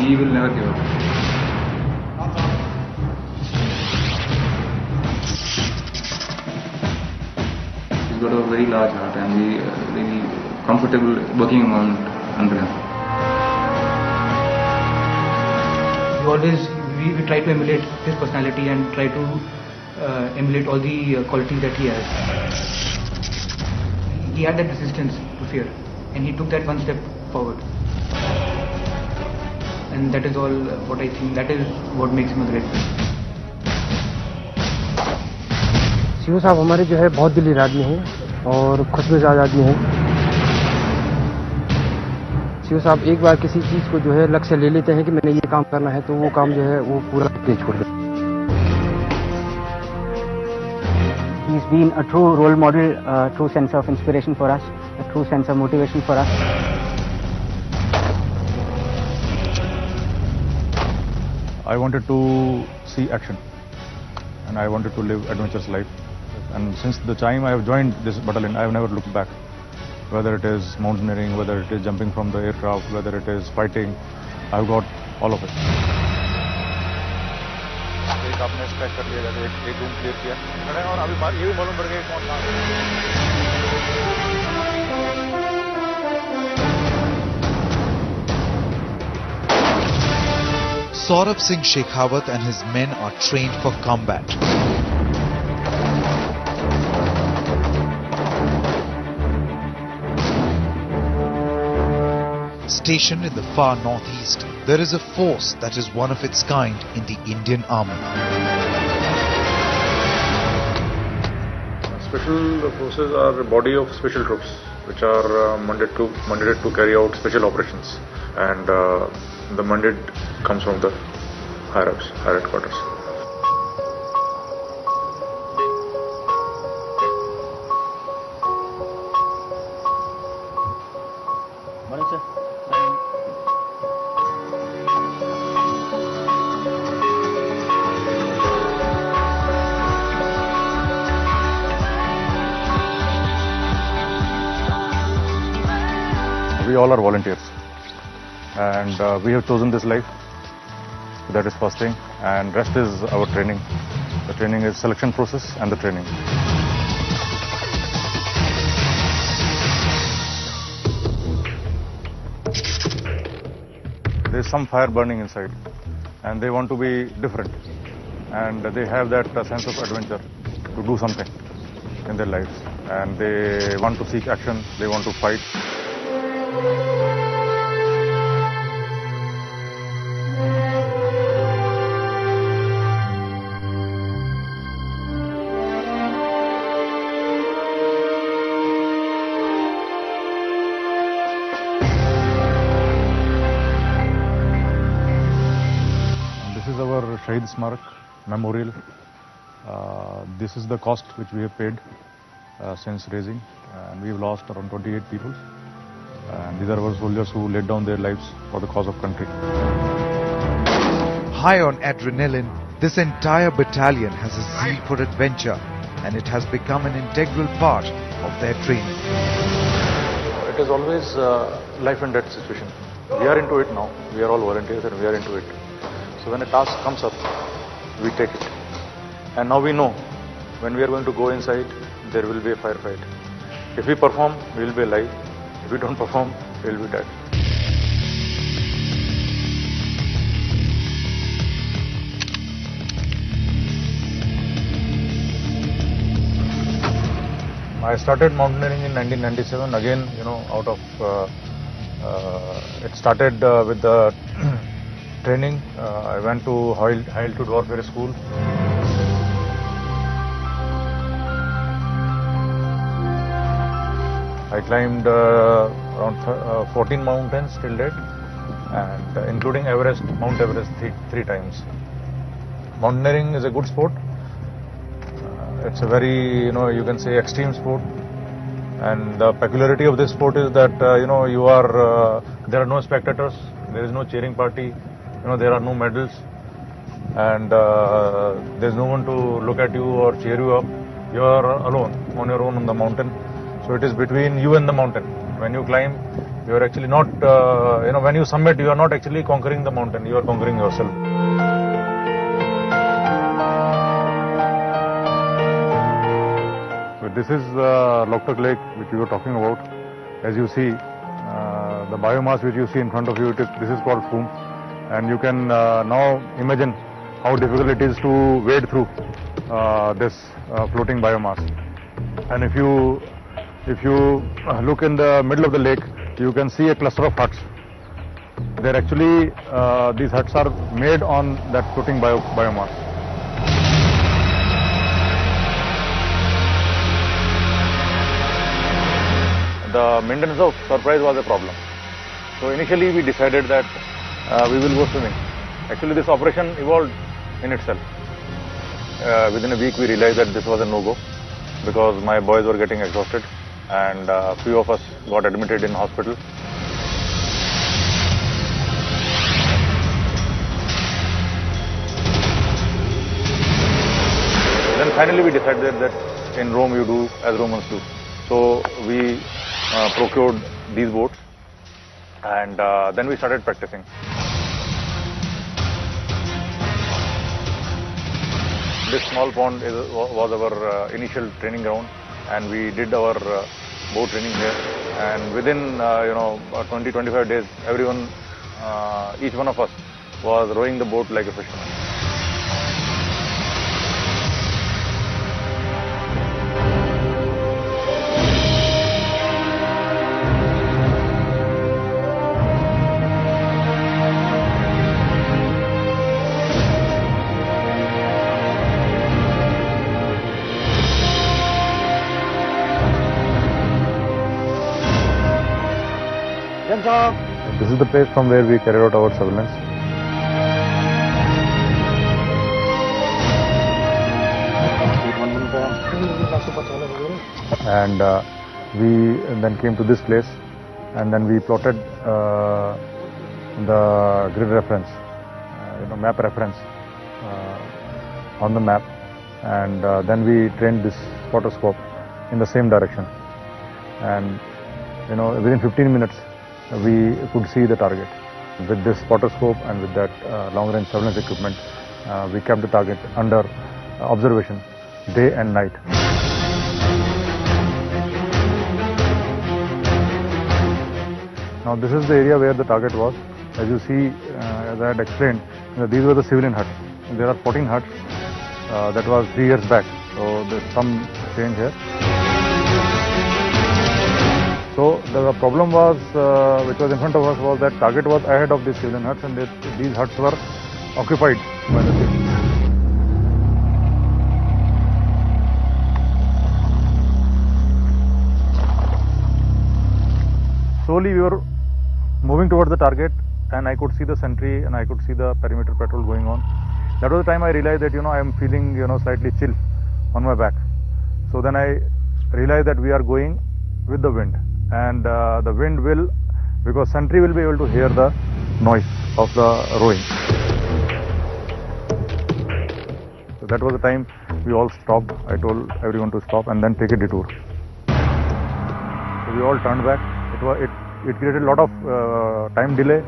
he will never give up. He's got a very large heart and we really comfortable working under him. We try to emulate his personality and try to emulate all the qualities that he has. He had that resistance to fear and he took that one step forward. And that is all what I think, that is what makes him a great player. Shiv साहब हमारे जो है बहुत दिली आदमी हैं और खुशमिजाज आदमी हैं। शिव साहब एक बार किसी चीज़ को जो है लक्ष्य ले लेते हैं कि मैंने ये काम करना है तो वो काम जो है वो पूरा नहीं छोड़ देते। He's been a true role model, a true sense of inspiration for us, a true sense of motivation for us. I wanted to see action and I wanted to live adventurous life. And since the time I have joined this battalion, I have never looked back. Whether it is mountaineering, whether it is jumping from the aircraft, whether it is fighting, I've got all of it. एक आपने strike कर लिया, एक room clear किया, खड़े और अभी बात ये मालूम पड़ गया कौन था। Saurabh Singh Shekawat and his men are trained for combat. Stationed in the far northeast, there is a force that is one of its kind in the Indian Army. Special forces are a body of special troops which are mandated to carry out special operations, and the mandate comes from the higher ups, higher headquarters. We all are volunteers and we have chosen this life. That is first thing, and rest is our training. The training is selection process and the training. There is some fire burning inside and they want to be different, and they have that sense of adventure to do something in their lives, and they want to seek action, they want to fight. This is our Shahid Smarak Memorial. This is the cost which we have paid since raising, and we've lost around 28 people. And these are our soldiers who laid down their lives for the cause of country. High on adrenaline, this entire battalion has a zeal for adventure, and it has become an integral part of their training. It is always life and death situation. We are into it now. We are all volunteers and we are into it. So when a task comes up, we take it. And now we know when we are going to go inside, there will be a firefight. If we perform, we will be alive. If we don't perform, we will be dead. I started mountaineering in 1997. Again, out of it started with the training. I went to Hail to Warfare School. I climbed around 14 mountains till date, and including Everest, Mount Everest three times. Mountaineering is a good sport. It's a very, you can say, extreme sport. And the peculiarity of this sport is that, there are no spectators, there is no cheering party, there are no medals, and there's no one to look at you or cheer you up. You are alone, on your own on the mountain. So it is between you and the mountain, When you climb, you are actually not, when you summit, you are not actually conquering the mountain, you are conquering yourself. But this is Loktak Lake, which we were talking about. As you see, the biomass which you see in front of you, this is called foam. And you can now imagine how difficult it is to wade through this floating biomass. And if you look in the middle of the lake, you can see a cluster of huts. They're actually, these huts are made on that floating biomass. The maintenance of surprise was a problem. So initially we decided that we will go swimming. Actually this operation evolved in itself. Within a week we realized that this was a no-go because my boys were getting exhausted and a few of us got admitted in hospital. Then finally we decided that in Rome you do as Romans do. So we procured these boats and then we started practicing. This small pond was our initial training ground and we did our boat training here, and within 20-25 days everyone, each one of us was rowing the boat like a fisherman. This is the place from where we carried out our surveillance. And we then came to this place and then we plotted the grid reference, map reference on the map, and then we trained this spotter scope in the same direction, and within 15 minutes we could see the target. With this spotter scope and with that long-range surveillance equipment, we kept the target under observation day and night. Now this is the area where the target was. As you see, as I had explained, these were the civilian huts. There are 14 huts. That was 3 years back, so there's some change here. So the problem was, which was in front of us, was that target was ahead of these civilian huts, and these huts were occupied by the civilians. Slowly we were moving towards the target, and I could see the sentry and I could see the perimeter patrol going on. That was the time I realized that I am feeling slightly chill on my back. So then I realized that we are going with the wind. And the wind will, because sentry will be able to hear the noise of the rowing. So that was the time we all stopped. I told everyone to stop and then take a detour. So we all turned back. It created a lot of time delay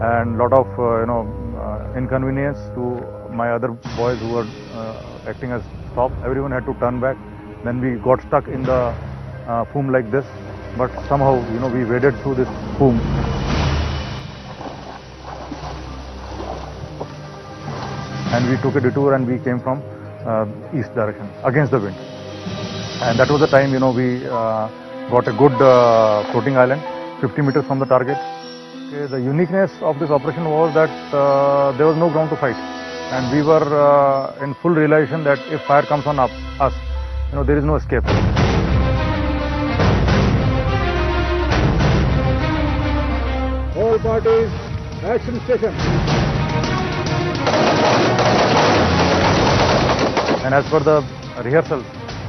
and lot of inconvenience to my other boys who were acting as stop. Everyone had to turn back. Then we got stuck in the foam like this. But somehow, we waded through this foam. And we took a detour and we came from east direction, against the wind. And that was the time, we got a good floating island, 50 meters from the target. Okay, the uniqueness of this operation was that there was no ground to fight. And we were in full realization that if fire comes on us, there is no escape. All parties, action station. And as per the rehearsal,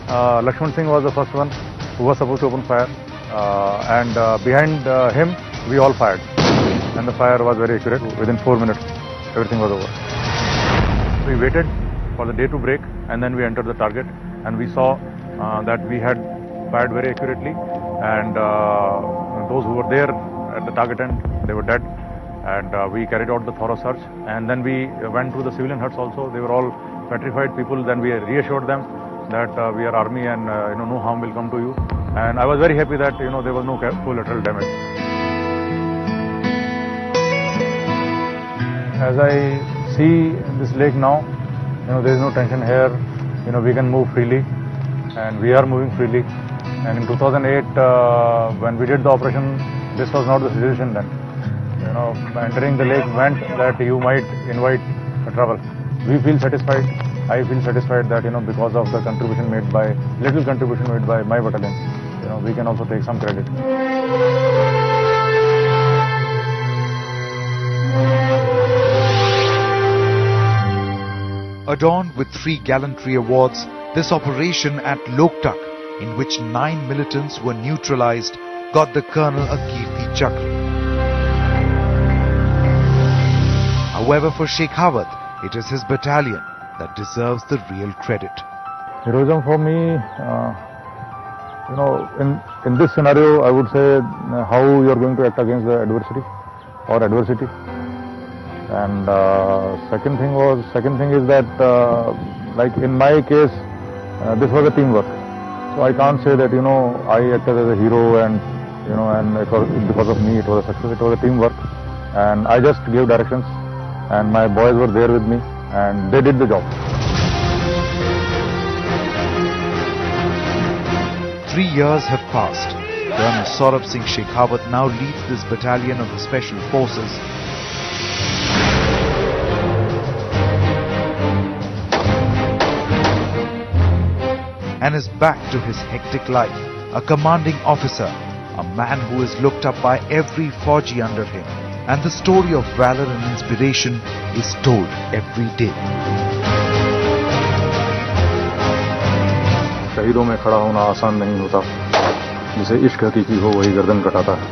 Lakshman Singh was the first one who was supposed to open fire, and behind him we all fired, and the fire was very accurate. Within 4 minutes everything was over. We waited for the day to break and then we entered the target, and we saw that we had fired very accurately, and those who were there at the target end, they were dead. And we carried out the thorough search. And then we went to the civilian huts also. They were all petrified people. Then we reassured them that we are army and no harm will come to you. And I was very happy that there was no collateral damage. As I see this lake now, there is no tension here. We can move freely, and we are moving freely. And in 2008, when we did the operation, this was not the situation then. Entering the lake meant that you might invite trouble. We feel satisfied. I feel satisfied that because of the contribution made by my battalion, we can also take some credit. Adorned with 3 gallantry awards, this operation at Loktak, in which 9 militants were neutralized, got the colonel a Kirti Chakra. However, for Shekawat, it is his battalion that deserves the real credit. Heroism for me, in this scenario, I would say how you are going to act against the adversary or adversity. And second thing is that, like in my case, this was a teamwork. So I can't say that I acted as a hero and and it was because of me it was a success. It was a teamwork, and I just gave directions, and my boys were there with me, and they did the job. 3 years have passed. Colonel Saurabh Singh Shekawat now leads this battalion of the Special Forces. And is back to his hectic life, a commanding officer, a man who is looked up by every Fauji under him. And the story of valor and inspiration is told every day. शहीदों में खड़ा होना आसान नहीं होता, जिसे इश्क हकीकी हो वही गर्दन कटाता है।